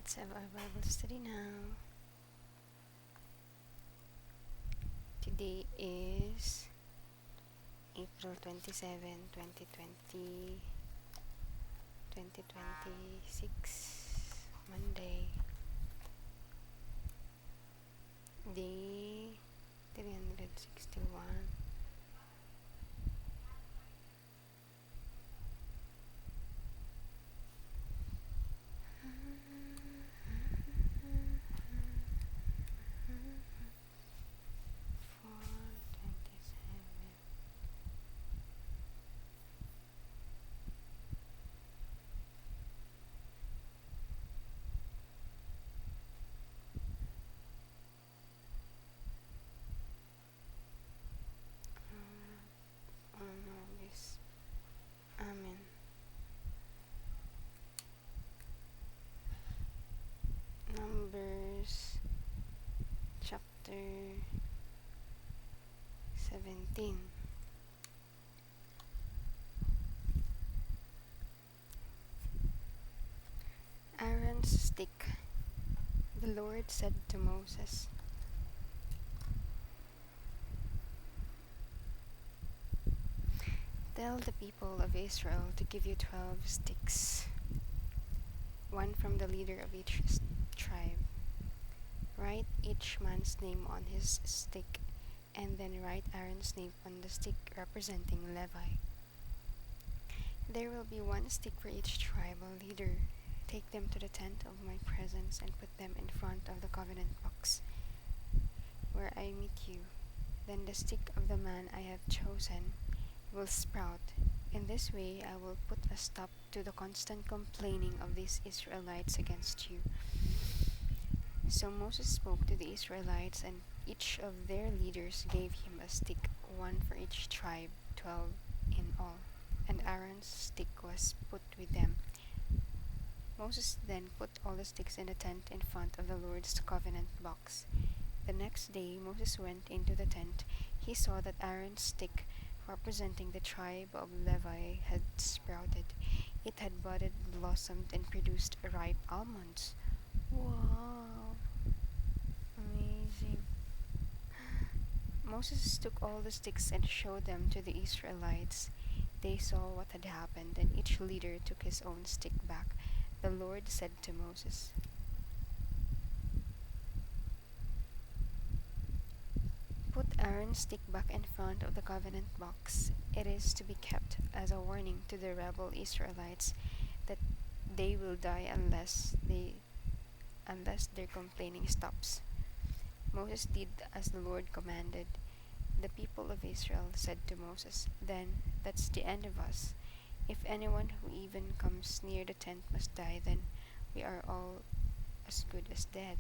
Let's have our Bible study now. Today is April 27, 2026, Monday, day 361. This. Amen. Numbers chapter 17. Aaron's stick. The Lord said to Moses, "Tell the people of Israel to give you 12 sticks, one from the leader of each tribe. Write each man's name on his stick, and then write Aaron's name on the stick representing Levi. There will be one stick for each tribal leader. Take them to the tent of my presence and put them in front of the covenant box, where I meet you. Then the stick of the man I have chosen will sprout. In this way I will put a stop to the constant complaining of these Israelites against you." So Moses spoke to the Israelites, and each of their leaders gave him a stick, one for each tribe, 12 in all. And Aaron's stick was put with them. Moses then put all the sticks in the tent in front of the Lord's covenant box. The next day Moses went into the tent. He saw that Aaron's stick, representing the tribe of Levi, had sprouted. It had budded, blossomed, and produced ripe almonds. Wow! Amazing. Moses took all the sticks and showed them to the Israelites. They saw what had happened, and each leader took his own stick back. The Lord said to Moses, "Put Aaron's stick back in front of the covenant box. It is to be kept as a warning to the rebel Israelites that they will die unless their complaining stops." Moses did as the Lord commanded. The people of Israel said to Moses, "Then that's the end of us. If anyone who even comes near the tent must die, then we are all as good as dead."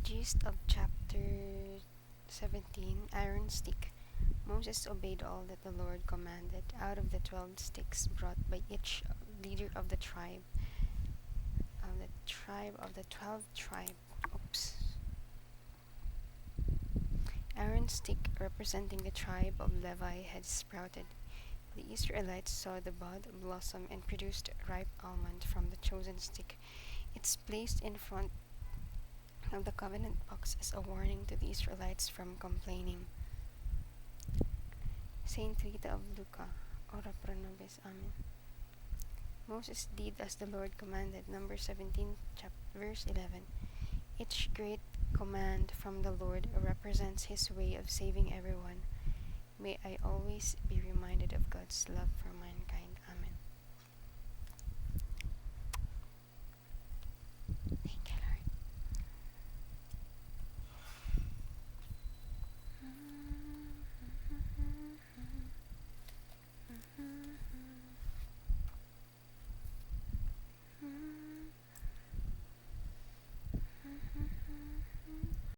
Gist of chapter 17, Aaron's stick. Moses obeyed all that the Lord commanded. Out of the 12 sticks brought by each leader of the tribe of the 12 tribe. Oops. Aaron's stick, representing the tribe of Levi, had sprouted. The Israelites saw the bud blossom and produced ripe almond from the chosen stick. It's placed in front of the covenant box as a warning to the Israelites from complaining. Saint Rita of Luca, ora pro nobis. Amen. Moses did as the Lord commanded. Number 17, verse 11. Each great command from the Lord represents His way of saving everyone. May I always be reminded of God's love for